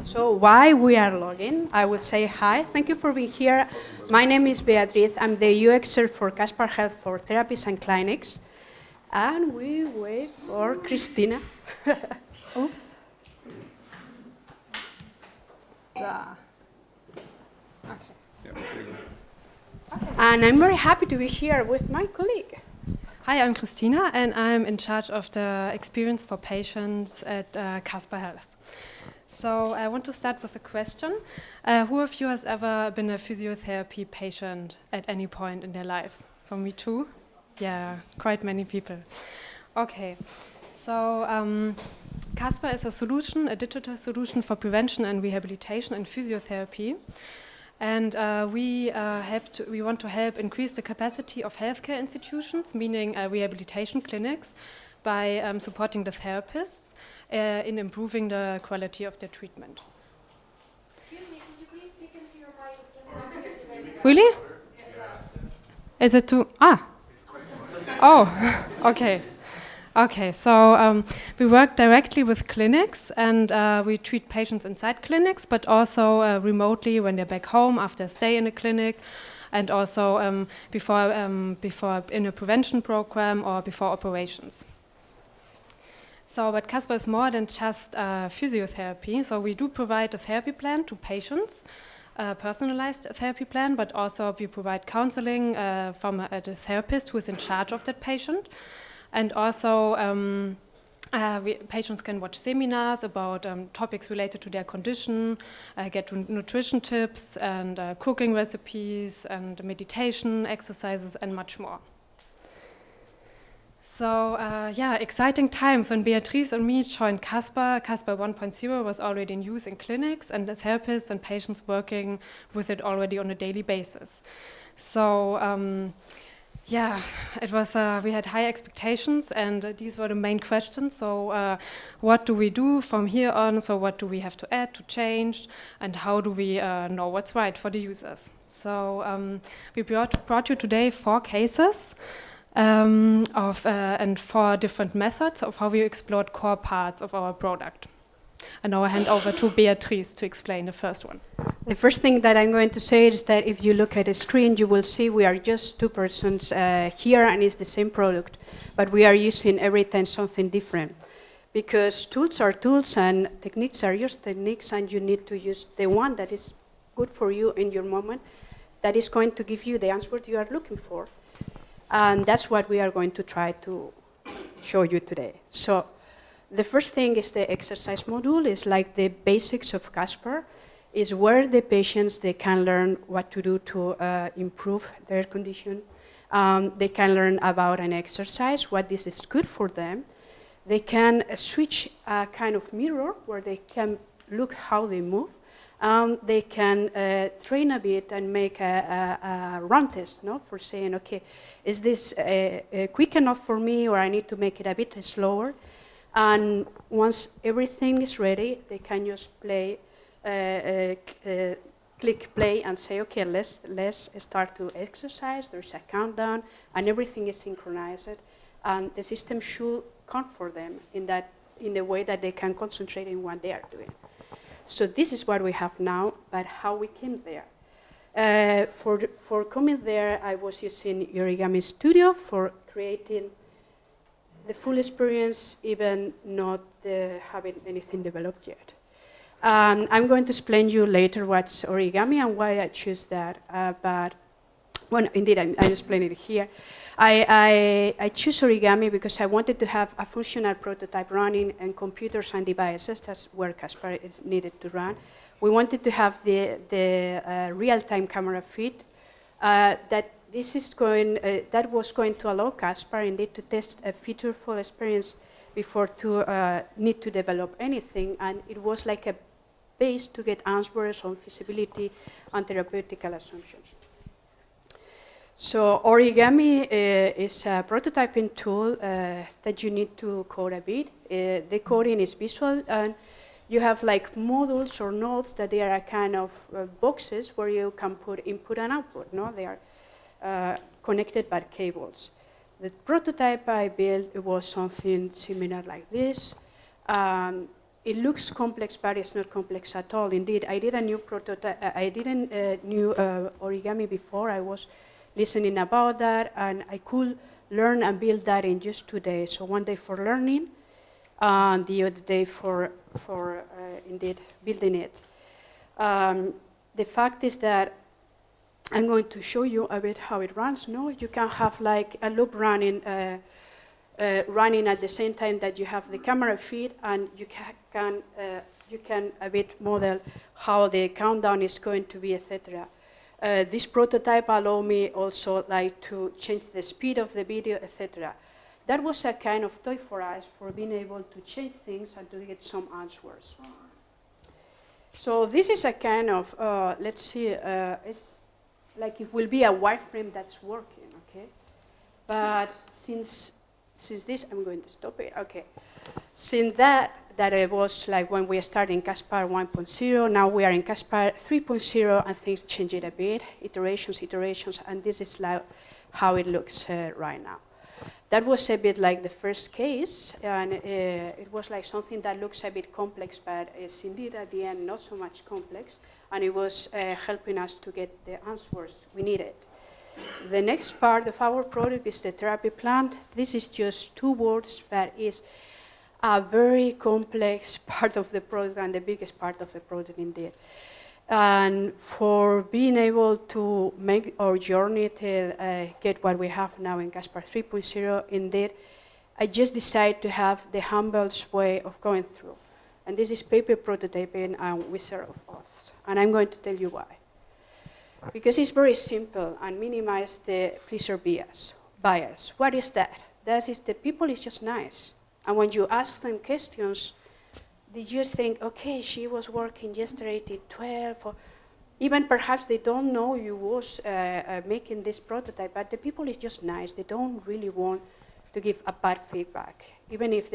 So while we are logging, I would say hi. Thank you for being here. My name is Beatriz. I'm the UXer for Caspar-Health for therapies and clinics. And we wait for Christina. Oops. So, okay. And I'm very happy to be here with my colleague. Hi, I'm Christina, and I'm in charge of the experience for patients at Caspar-Health. So I want to start with a question. Who of you has ever been a physiotherapy patient at any point in their lives? So me too? Yeah, quite many people. Okay, so Caspar is a solution, a digital solution for prevention and rehabilitation in physiotherapy. And we want to help increase the capacity of healthcare institutions, meaning rehabilitation clinics, by supporting the therapists in improving the quality of their treatment. Excuse me, could you please speak into your mic? Really? Is it too? Oh, okay. Okay, so we work directly with clinics, and we treat patients inside clinics, but also remotely when they're back home after a stay in a clinic, and also before in a prevention program or before operations. So, but Caspar is more than just physiotherapy. So we do provide a therapy plan to patients, a personalized therapy plan, but also we provide counseling from a therapist who is in charge of that patient. And also patients can watch seminars about topics related to their condition, get nutrition tips and cooking recipes and meditation exercises and much more. So yeah, exciting times when Beatriz and me joined Caspar. Caspar 1.0 was already in use in clinics, and the therapists and patients working with it already on a daily basis. So yeah, it was. We had high expectations, and these were the main questions. So, what do we do from here on? So, what do we have to add, to change, and how do we know what's right for the users? So, we brought you today 4 cases and 4 different methods of how we explored core parts of our product. And now I hand over to Beatriz to explain the first one. The first thing that I'm going to say is that if you look at the screen, you will see we are just 2 persons here, and it's the same product, but we are using every time something different. Because tools are tools and techniques are just techniques, and you need to use the one that is good for you in your moment, that is going to give you the answer you are looking for. And that's what we are going to try to show you today. So the first thing is the exercise module. It's like the basics of Caspar. Is where the patients, they can learn what to do to improve their condition. They can learn about an exercise, what this is good for them. They can switch a kind of mirror where they can look how they move. They can train a bit and make a run test, no? For saying, okay, is this quick enough for me, or I need to make it a bit slower? And once everything is ready, they can just play. Click play and say, okay, let's start to exercise. There's a countdown, and everything is synchronized, and the system should count for them in the way that they can concentrate in what they are doing. So this is what we have now, but how we came there. For coming there, I was using Origami Studio for creating the full experience, even not having anything developed yet. I'm going to explain you later what's origami and why I choose that. But well, indeed, I explain it here. I choose origami because I wanted to have a functional prototype running on computers and devices. That's where Caspar is needed to run. We wanted to have the real-time camera feed. That was going to allow Caspar indeed to test a featureful experience before to need to develop anything, and it was like a base to get answers on feasibility and therapeutical assumptions. So origami is a prototyping tool that you need to code a bit. The coding is visual, and you have like modules or nodes that they are a kind of boxes where you can put input and output. No, they are connected by cables. The prototype I built was something similar like this. it looks complex, but it's not complex at all. Indeed, I did a new prototype. I didn't knew origami before. I was listening about that, and I could learn and build that in just 2 days. So 1 day for learning, and the other day for indeed building it. The fact is that I'm going to show you a bit how it runs. No, you can have like a loop running at the same time that you have the camera feed, and you can a bit model how the countdown is going to be, etc. This prototype allowed me also like to change the speed of the video, etc. That was a kind of toy for us for being able to change things and to get some answers. So this is a kind of, let's see, it's like it will be a wireframe that's working, okay? But since this, I'm going to stop it, okay. Since that it was like when we started in Caspar 1.0, now we are in Caspar 3.0, and things changed a bit, iterations, and this is like how it looks right now. That was a bit like the first case, and it was like something that looks a bit complex, but is indeed at the end not so much complex, and it was helping us to get the answers we needed. The next part of our product is the therapy plan. This is just 2 words, but it's a very complex part of the product and the biggest part of the product indeed. And for being able to make our journey to get what we have now in Caspar 3.0, indeed, I just decided to have the humblest way of going through. And this is paper prototyping and Wizard of Oz. And I'm going to tell you why. Because it's very simple and minimize the pleaser bias. What is that? That is the people is just nice. And when you ask them questions, they just think, okay, she was working yesterday till 12, or even perhaps they don't know you was making this prototype, but the people is just nice. They don't really want to give a bad feedback. Even if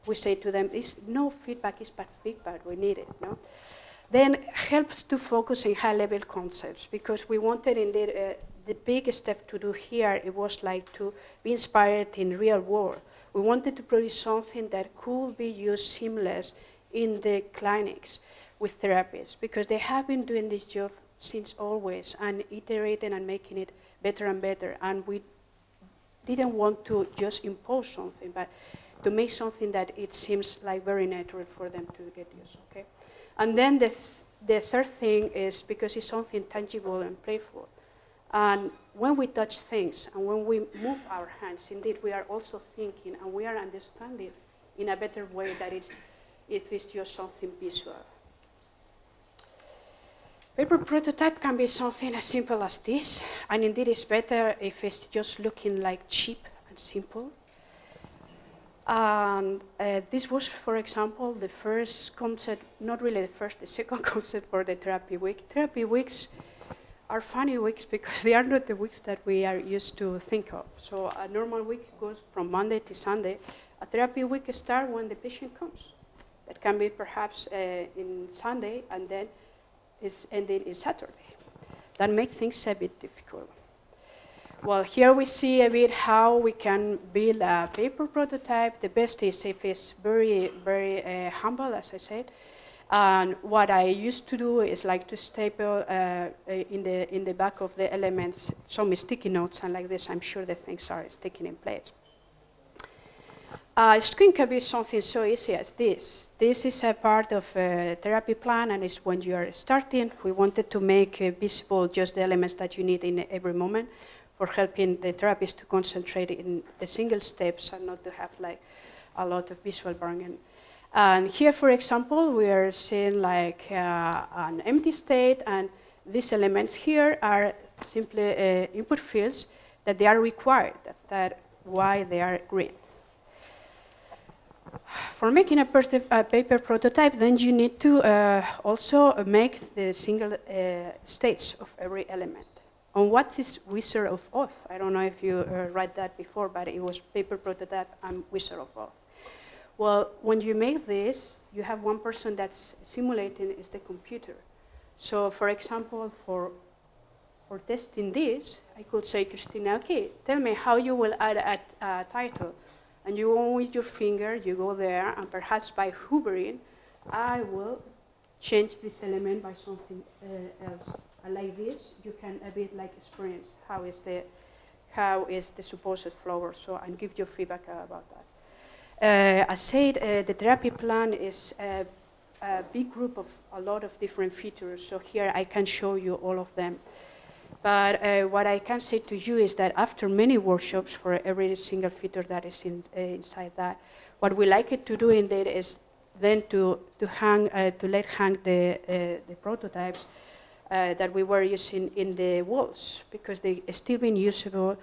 we say to them, no feedback is bad feedback, we need it, no? Then helps to focus in high-level concepts, because we wanted indeed, the big step to do here, it was like to be inspired in real world. We wanted to produce something that could be used seamless in the clinics with therapists, because they have been doing this job since always and iterating and making it better and better. And we didn't want to just impose something, but to make something that it seems like very natural for them to get used, okay? And then the third thing is because it's something tangible and playful. And when we touch things and when we move our hands, indeed, we are also thinking and we are understanding in a better way that if it's just something visual. Paper prototype can be something as simple as this, and indeed it's better if it's just looking like cheap and simple. And this was, for example, the first concept, not really the first, the second concept for the therapy week. Therapy weeks are funny weeks because they are not the weeks that we are used to think of. So a normal week goes from Monday to Sunday. A therapy week starts when the patient comes. That can be perhaps in Sunday, and then it's ending in Saturday. That makes things a bit difficult. Well, here we see a bit how we can build a paper prototype. The best is if it's very, very humble, as I said. And what I used to do is like to staple in the back of the elements some sticky notes, and like this, I'm sure the things are sticking in place. Screen can be something so easy as this. This is a part of a therapy plan, and it's when you are starting. We wanted to make visible just the elements that you need in every moment for helping the therapist to concentrate in the single steps and not to have like a lot of visual burden. And here, for example, we are seeing like an empty state, and these elements here are simply input fields that they are required. That's why they are green. For making a paper prototype, then you need to also make the single states of every element. And what is Wizard of Oz? I don't know if you read that before, but it was paper prototype and Wizard of Oz. Well, when you make this, you have one person that's simulating is the computer. So, for example, for testing this, I could say, Christina, okay, tell me how you will add a title. And you go with your finger, you go there, and perhaps by hovering, I will change this element by something else. And like this, you can a bit like experience how is the supposed flower. So and give your feedback about that. As said, the therapy plan is a big group of a lot of different features. So here I can show you all of them. But what I can say to you is that after many workshops for every single feature that is inside that, what we like it to do indeed is then to let hang the prototypes that we were using in the walls, because they still been usable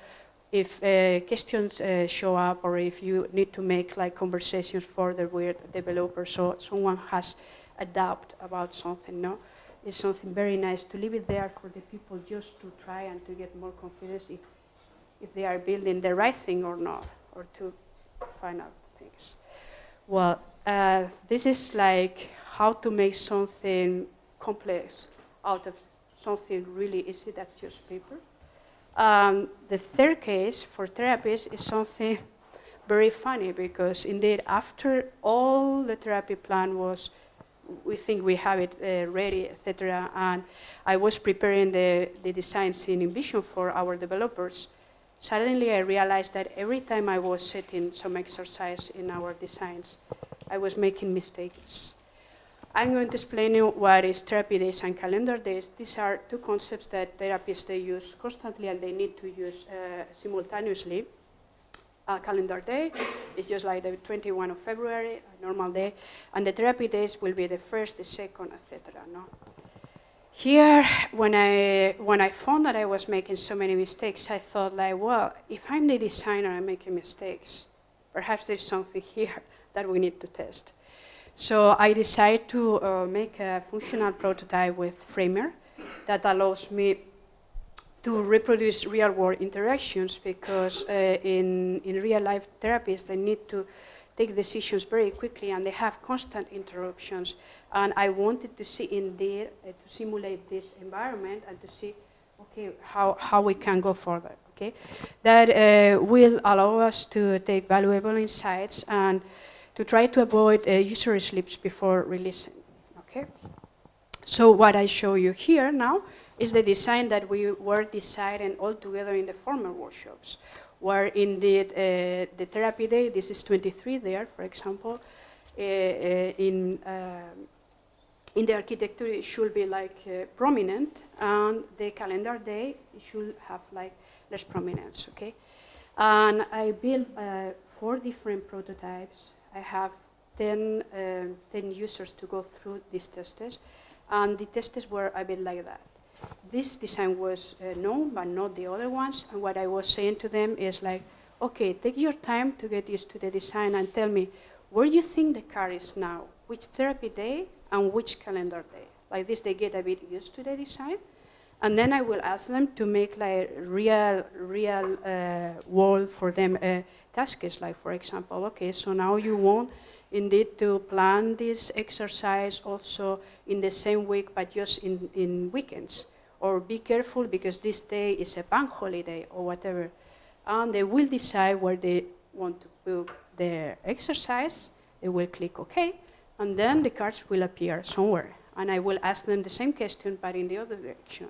if questions show up, or if you need to make like conversations further with developers, so someone has a doubt about something, no? It's something very nice to leave it there for the people just to try and to get more confidence if they are building the right thing or not, or to find out things. Well, this is like how to make something complex out of something really easy that's just paper. The third case for therapists is something very funny, because indeed after all the therapy plan was, we think we have it ready, etc., and I was preparing the designs in InVision for our developers, suddenly I realized that every time I was setting some exercise in our designs, I was making mistakes. I'm going to explain you what is therapy days and calendar days. These are two concepts that therapists they use constantly and they need to use simultaneously. A calendar day is just like the 21 of February, a normal day, and the therapy days will be the 1st, the 2nd, etc. No? Here, when I found that I was making so many mistakes, I thought like, well, if I'm the designer and I'm making mistakes, perhaps there's something here that we need to test. So I decided to make a functional prototype with Framer that allows me to reproduce real-world interactions, because in real-life therapies, they need to take decisions very quickly and they have constant interruptions. And I wanted to see indeed, to simulate this environment and to see, okay, how we can go further, okay? That will allow us to take valuable insights and to try to avoid user slips before releasing, okay? So what I show you here now is the design that we were deciding all together in the former workshops, where indeed the therapy day, this is 23 there, for example, in the architecture it should be like prominent, and the calendar day should have like less prominence, okay? And I built 4 different prototypes. I have 10 users to go through these tests, and the tests were a bit like that. This design was known, but not the other ones. And what I was saying to them is like, okay, take your time to get used to the design and tell me where you think the car is now, which therapy day and which calendar day. Like this, they get a bit used to the design. And then I will ask them to make like real world for them tasks. Like, for example, okay, so now you want indeed to plan this exercise also in the same week, but just in weekends. Or be careful because this day is a bank holiday or whatever. And they will decide where they want to book their exercise. They will click OK, and then the cards will appear somewhere. And I will ask them the same question, but in the other direction.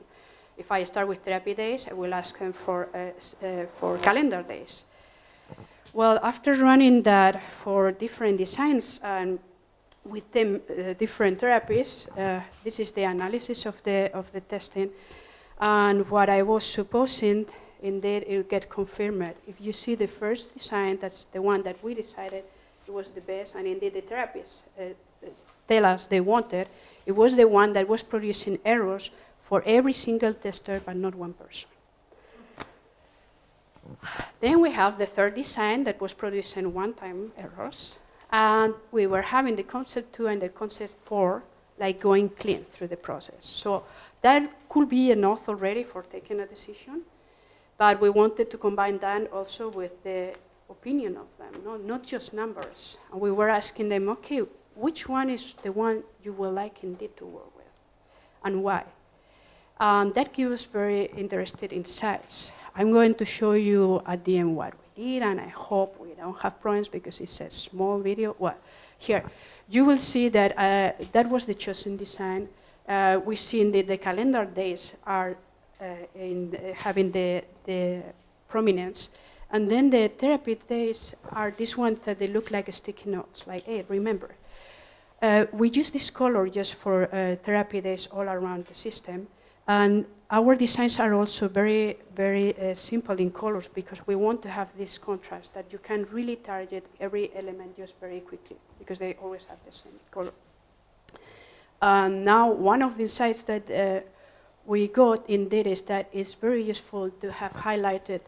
If I start with therapy days, I will ask them for calendar days. Well, after running that for different designs and with them different therapies, this is the analysis of the testing. And what I was supposing, indeed, it will get confirmed. If you see the first design, that's the one that we decided it was the best, and indeed the therapists tell us they wanted, it was the one that was producing errors for every single tester, but not one person. Then we have the third design that was producing one-time errors. And we were having the concept 2 and the concept 4 like going clean through the process. So that could be enough already for taking a decision. But we wanted to combine that also with the opinion of them, not just numbers. And we were asking them, okay, which one is the one you would like indeed to work with? And why? That gives us very interesting insights. I'm going to show you at the end what we did, and I hope we don't have problems because it's a small video. Well, here, you will see that that was the chosen design. We see in the calendar days are having the prominence. And then the therapy days are these ones that they look like sticky notes, like, hey, remember. We use this color just for therapy days all around the system. And our designs are also very, very simple in colors because we want to have this contrast that you can really target every element just very quickly because they always have the same color. Now, one of the insights that we got indeed is that it's very useful to have highlighted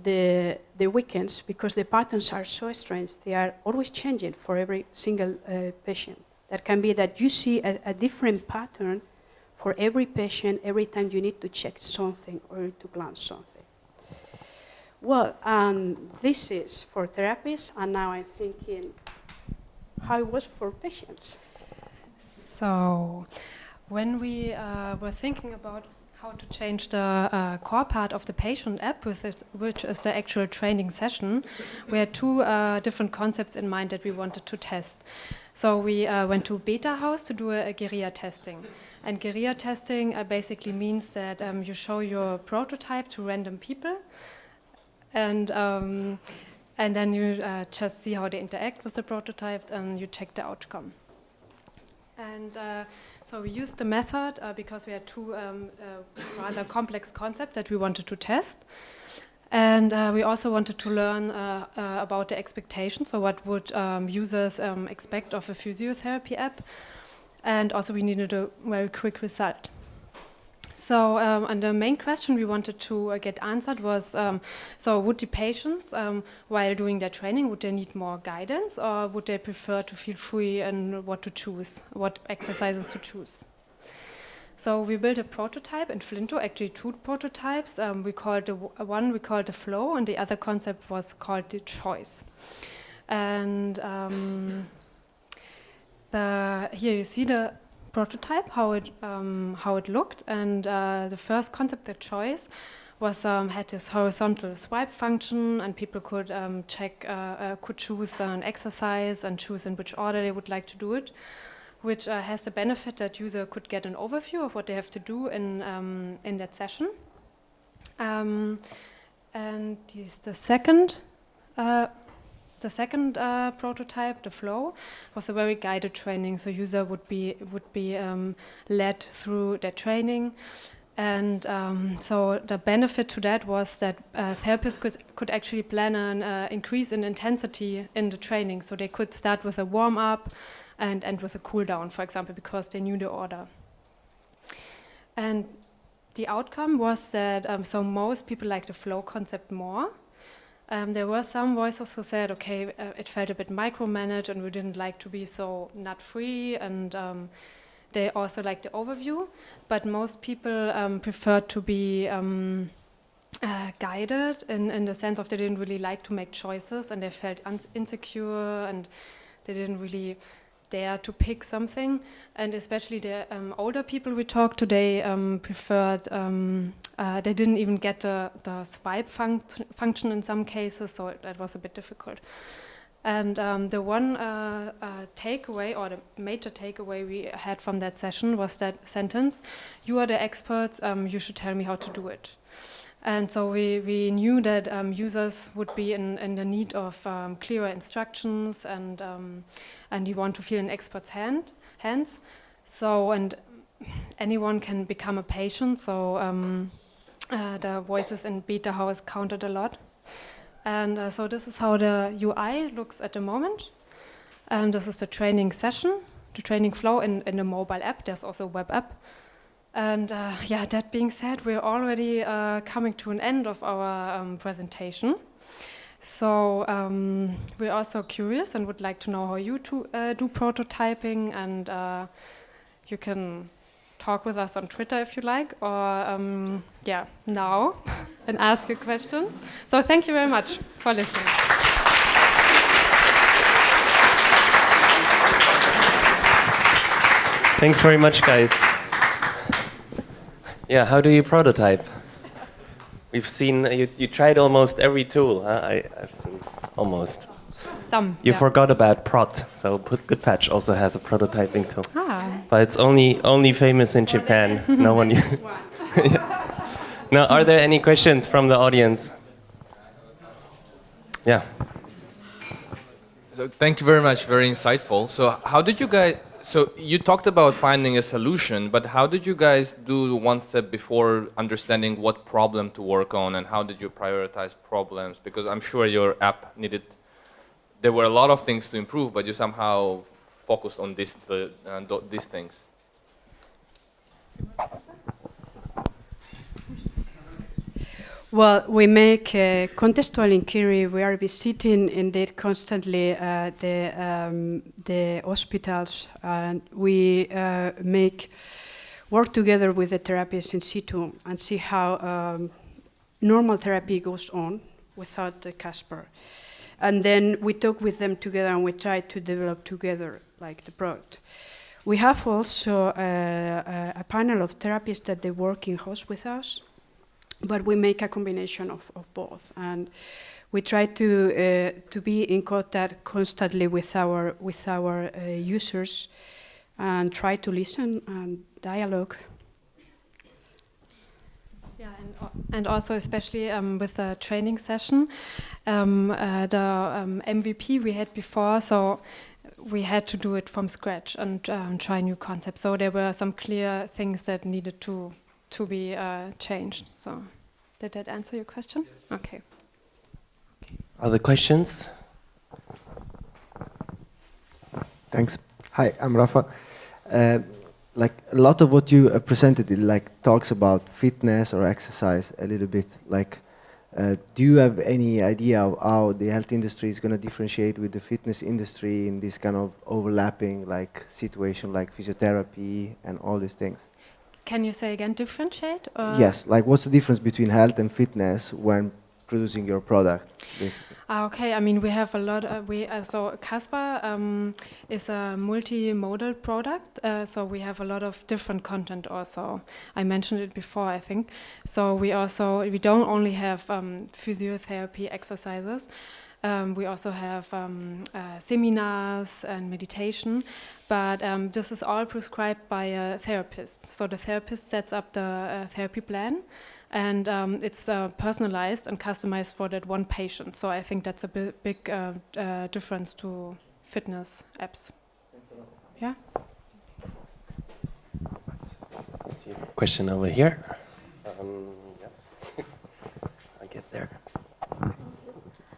the weekends because the patterns are so strange. They are always changing for every single patient. That can be that you see a different pattern for every patient every time you need to check something or to plan something. Well, this is for therapists, and now I'm thinking how it was for patients. So, when we were thinking about how to change the core part of the patient app, which is the actual training session, we had two different concepts in mind that we wanted to test. So we went to Beta House to do a guerrilla testing. And guerrilla testing basically means that you show your prototype to random people, and then you just see how they interact with the prototype, and you check the outcome. And so we used the method because we had two rather complex concepts that we wanted to test. And we also wanted to learn about the expectations, so what would users expect of a physiotherapy app. And also we needed a very quick result. So and the main question we wanted to get answered was, so would the patients, while doing their training, would they need more guidance, or would they prefer to feel free and what to choose, what exercises to choose? So we built a prototype in Flinto, actually two prototypes. We called one we called the flow, and the other concept was called the choice. And here you see the prototype, how it looked, and the first concept, the choice, was had this horizontal swipe function, and people could could choose an exercise and choose in which order they would like to do it, which has the benefit that user could get an overview of what they have to do in that session. And the second prototype, the flow, was a very guided training. So user would be led through their training, and so the benefit to that was that therapists could actually plan an increase in intensity in the training. So they could start with a warm up and end with a cool down, for example, because they knew the order. And the outcome was that so most people liked the flow concept more. There were some voices who said, okay, it felt a bit micromanaged and we didn't like to be so nut-free, and they also liked the overview, but most people preferred to be guided in the sense of they didn't really like to make choices, and they felt insecure, and they didn't really dare to pick something. And especially the older people we talked to, they preferred, they didn't even get the swipe function in some cases, so that was a bit difficult. And the one takeaway, or the major takeaway we had from that session, was that sentence: "You are the experts, you should tell me how to do it." And so we knew that users would be in the need of clearer instructions, and you want to feel an expert's hands. So, and anyone can become a patient, so the voices in Beta House counted a lot. And so this is how the UI looks at the moment. This is the training session, the training flow in the mobile app. There's also a web app. And yeah, that being said, we're already coming to an end of our presentation. So we're also curious and would like to know how you do prototyping, and you can talk with us on Twitter if you like, or yeah, now, and ask your questions. So thank you very much for listening. Thanks very much, guys. Yeah, how do you prototype? We've seen, you tried almost every tool, huh? I've seen almost. Some. You yeah. forgot about prot, so Good Patch also has a prototyping tool. Ah. But it's only famous in Japan. No one. Now, are there any questions from the audience? Yeah. So thank you very much, very insightful. So how did you guys, so you talked about finding a solution, but how did you guys do one step before understanding what problem to work on, and how did you prioritize problems? Because I'm sure your app needed, there were a lot of things to improve, but you somehow focused on these things. Well, we make contextual inquiry. We are visiting indeed constantly the hospitals, and we work together with the therapists in situ and see how normal therapy goes on without the Caspar. And then we talk with them together and we try to develop together like the product. We have also a panel of therapists that they work in-house with us, but we make a combination of both, and we try to be in contact constantly with our users, and try to listen and dialogue. Yeah, and also especially with the training session, the MVP we had before, so we had to do it from scratch and try new concepts. So there were some clear things that needed to be changed. So did that answer your question? Yes. Okay. Other questions? Thanks. Hi, I'm Rafa. Like a lot of what you presented, it like talks about fitness or exercise a little bit. Like, do you have any idea of how the health industry is going to differentiate with the fitness industry in this kind of overlapping like situation, like physiotherapy and all these things? Can you say again, differentiate? Yes, like what's the difference between health and fitness when producing your product? Okay, I mean, we have a lot. So Caspar is a multimodal product. So we have a lot of different content also. I mentioned it before, I think. So we don't only have physiotherapy exercises. We also have seminars and meditation, but this is all prescribed by a therapist. So the therapist sets up the therapy plan, and it's personalized and customized for that one patient. So I think that's a big difference to fitness apps. Yeah. See a question over here. Yeah. I'll get there.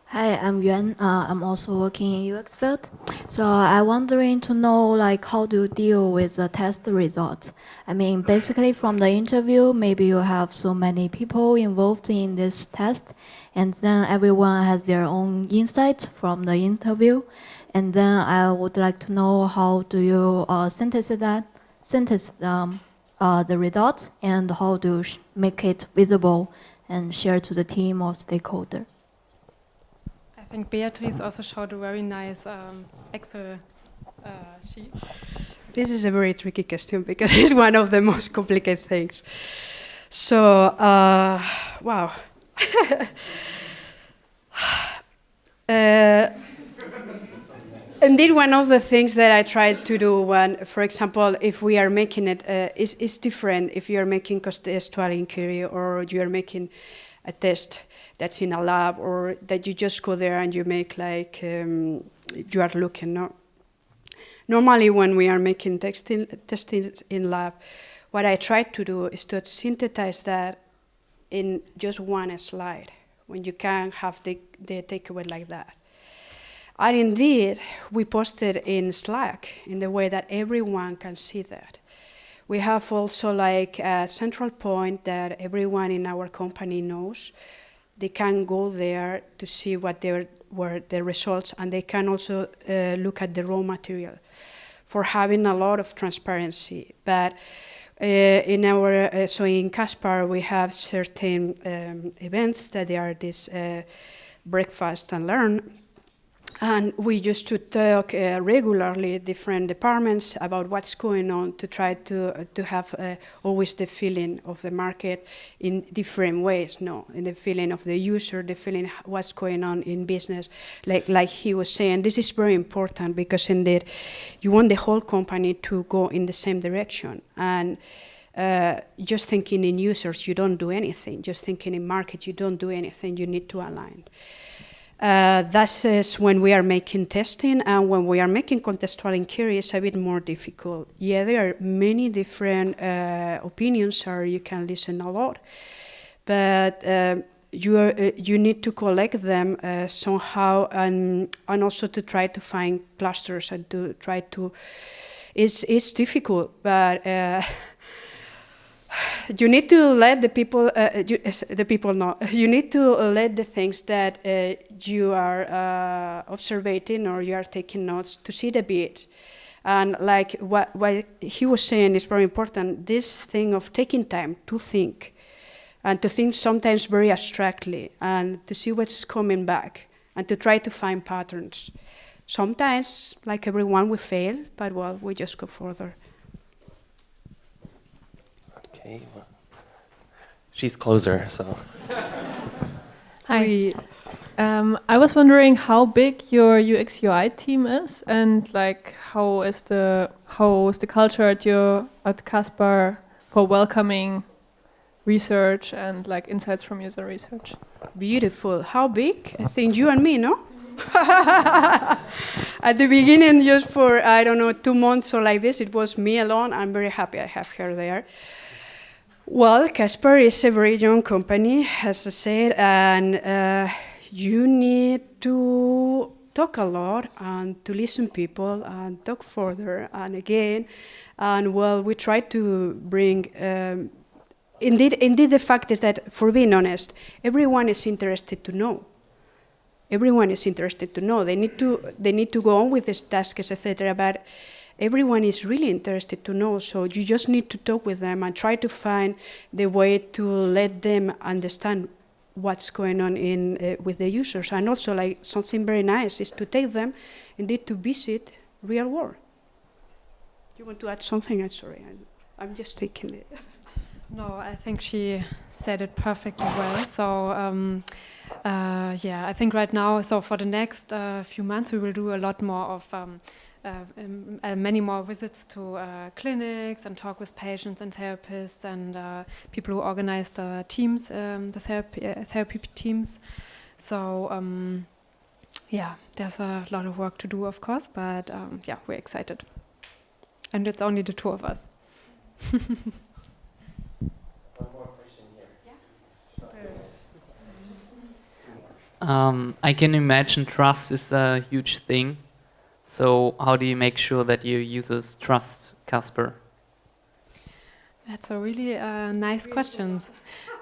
Hi, I'm Yuan. I'm also working in UX field. So I'm wondering to know, like, how do you deal with the test results? I mean, basically from the interview, maybe you have so many people involved in this test, and then everyone has their own insights from the interview. And then I would like to know, how do you synthesize the results, and how do you make it visible and share to the team or stakeholder? I think Beatriz also showed a very nice Excel sheet. This is a very tricky question because it's one of the most complicated things. So, wow. Indeed, one of the things that I tried to do when, for example, if we are making it, is different if you are making contextual inquiry or you are making a test that's in a lab, or that you just go there and you make like, you are looking. No? Normally when we are making testing in lab, what I try to do is to synthesize that in just one slide, when you can have the takeaway like that. And indeed, we posted in Slack in the way that everyone can see that. We have also like a central point that everyone in our company knows. They can go there to see what were the results, and they can also look at the raw material for having a lot of transparency. But in our so in Caspar, we have certain events that they are this breakfast and learn, And we used to talk regularly, different departments, about what's going on to try to have always the feeling of the market in different ways, no? In the feeling of the user, the feeling what's going on in business. Like he was saying, this is very important because indeed you want the whole company to go in the same direction. And just thinking in users, you don't do anything. Just thinking in market, you don't do anything. You need to align. That is when we are making testing, and when we are making contextual inquiry, it's a bit more difficult. Yeah, there are many different opinions, or you can listen a lot, but you need to collect them somehow, and also to try to find clusters and to try to. It's difficult, but. You need to let the people, know. You need to let the things that you are observing or you are taking notes to see the bit. And like what he was saying is very important, this thing of taking time to think, and to think sometimes very abstractly, and to see what's coming back, and to try to find patterns. Sometimes, like everyone, we fail, but well, we just go further. Okay, well, she's closer, so. Hi. I was wondering how big your UX UI team is, and like how is the culture at Caspar for welcoming research and like insights from user research? Beautiful. How big? I think you and me, no? At the beginning, just for, I don't know, 2 months or like this, it was me alone. I'm very happy I have her there. Well, Caspar is a very young company, as I said, and you need to talk a lot and to listen people and talk further and again. And well, we try to bring, indeed the fact is that, for being honest, everyone is interested to know. Everyone is interested to know. They need to go on with these tasks, etc. But everyone is really interested to know, so you just need to talk with them and try to find the way to let them understand what's going on with the users. And also, like, something very nice is to take them, indeed, to visit real world. Do you want to add something? I'm sorry, I'm just taking it. No, I think she said it perfectly well. So, yeah, I think right now, so for the next few months, we will do a lot more of many more visits to clinics and talk with patients and therapists and people who organize the teams, the therapy teams. So yeah, there's a lot of work to do, of course, but yeah, we're excited. And it's only the two of us. One more question here. I can imagine trust is a huge thing. So how do you make sure that your users trust Caspar? That's a really nice question.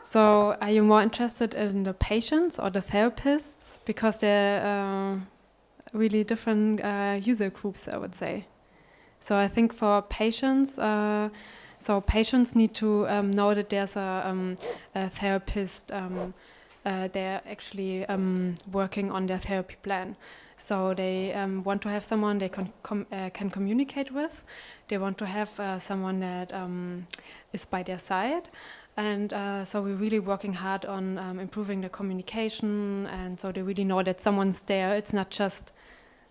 So are you more interested in the patients or the therapists? Because they're really different user groups, I would say. So I think for patients, so patients need to know that there's a therapist. They're actually working on their therapy plan. So they want to have someone they can communicate with. They want to have someone that is by their side. And so we're really working hard on improving the communication. And so they really know that someone's there. It's not just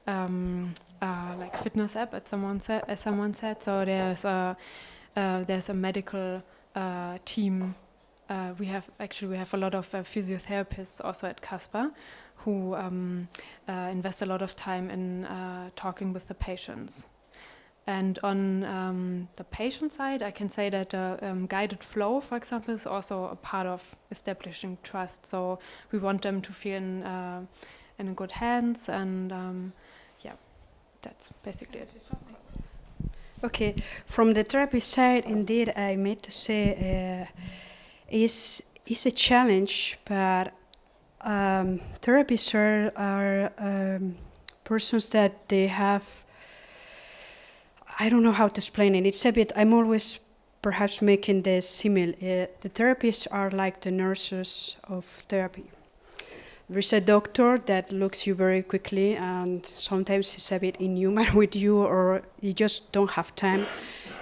like fitness app, as someone said. So there's a medical team. We have a lot of physiotherapists also at Caspar, who invest a lot of time in talking with the patients. And on the patient side, I can say that guided flow, for example, is also a part of establishing trust. So we want them to feel in good hands, and yeah, that's basically it. Okay, from the therapy side, indeed, I made to say is a challenge, but therapists are persons that they have, I don't know how to explain it. It's a bit, I'm always perhaps making this simile. The therapists are like the nurses of therapy. There's a doctor that looks you very quickly, and sometimes he's a bit inhuman with you, or you just don't have time.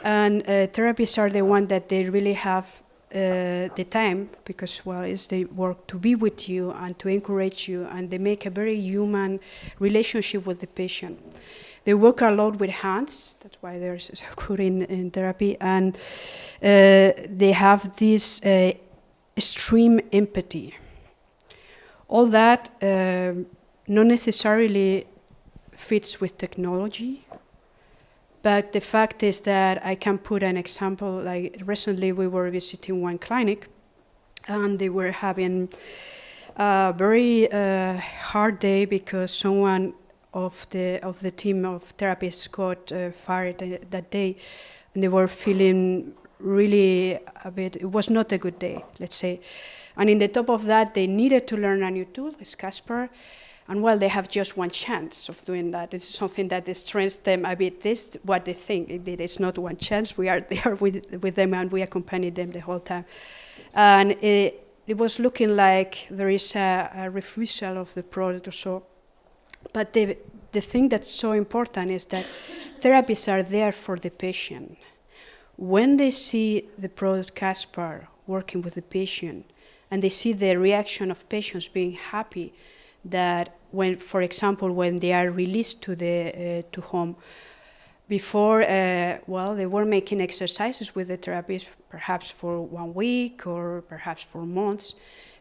And therapists are the one that they really have the time, because, well, it's their work to be with you and to encourage you, and they make a very human relationship with the patient. They work a lot with hands, that's why they're so good in therapy, and they have this extreme empathy. All that not necessarily fits with technology, but the fact is that I can put an example. Like recently we were visiting one clinic, and they were having a very hard day because someone of the team of therapists got fired that day, and they were feeling really a bit, it was not a good day, let's say. And in the top of that, they needed to learn a new tool, it's Caspar, and well, they have just one chance of doing that. It's something that strengthens them a bit. This what they think. It's not one chance. We are there with them, and we accompany them the whole time. And it was looking like there is a refusal of the product or so. But the thing that's so important is that therapists are there for the patient. When they see the product Caspar working with the patient, and they see the reaction of patients being happy, that when, for example, when they are released to home, before, well, they were making exercises with the therapist, perhaps for 1 week or perhaps for months,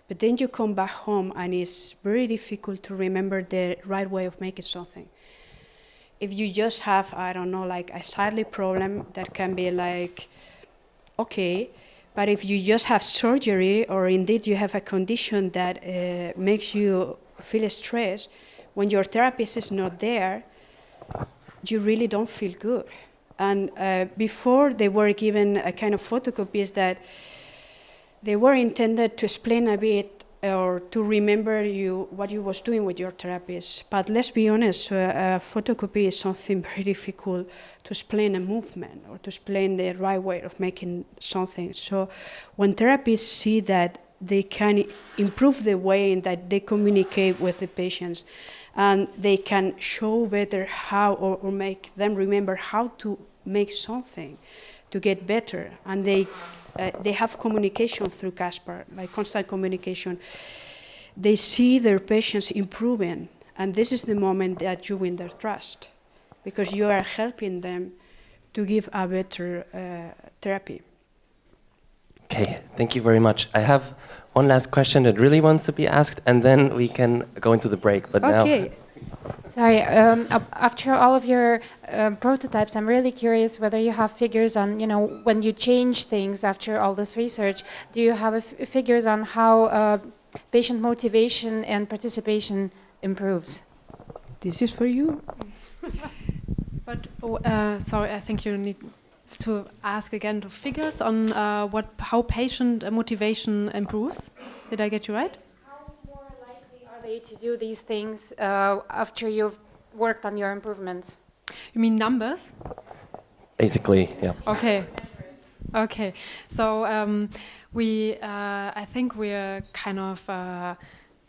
but then you come back home and it's very difficult to remember the right way of making something. If you just have, I don't know, like a silent problem, that can be like, okay, but if you just have surgery, or indeed you have a condition that makes you feel stressed, when your therapist is not there, you really don't feel good. And before they were given a kind of photocopies that they were intended to explain a bit or to remember what you was doing with your therapist. But let's be honest, a photocopy is something very difficult to explain a movement or to explain the right way of making something. So when therapists see that they can improve the way in that they communicate with the patients, and they can show better how, or make them remember how to make something to get better, and they have communication through Caspar, like constant communication. They see their patients improving, and this is the moment that you win their trust, because you are helping them to give a better therapy. Okay, thank you very much. I have one last question that really wants to be asked, and then we can go into the break. But Okay. now, Sorry, after all of your prototypes, I'm really curious whether you have figures on, when you change things after all this research, do you have figures on how patient motivation and participation improves? This is for you. But sorry, I think you need to ask again the figures on how patient motivation improves. Did I get you right? How more likely are they to do these things after you've worked on your improvements? You mean numbers? basically, yeah. Okay. Okay. So I think we're kind of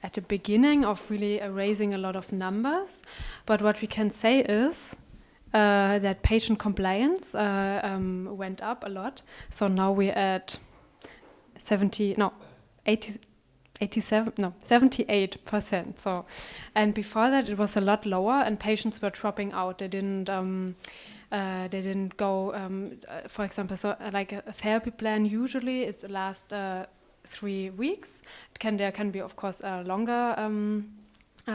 at the beginning of really raising a lot of numbers. But what we can say is that patient compliance went up a lot. So now we're at 78%. So, and before that it was a lot lower, and patients were dropping out. They didn't go. For example, so like a therapy plan, usually it lasts 3 weeks. There can be, of course, longer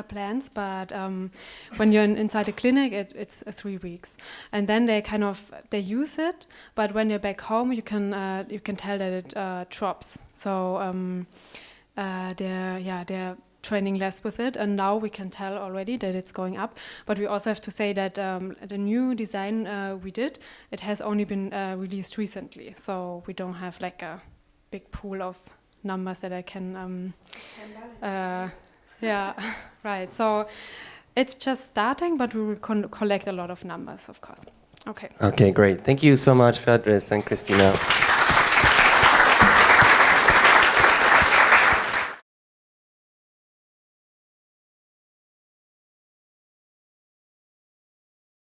plans, but when you're inside a clinic, it's 3 weeks, and then they use it. But when you're back home, you can tell that it drops. So they're training less with it, and now we can tell already that it's going up. But we also have to say that the new design we did, it has only been released recently, so we don't have like a big pool of numbers that I can. Yeah, right. So it's just starting, but we will collect a lot of numbers, of course. Okay. Okay, great. Thank you so much, Beatriz and Christina.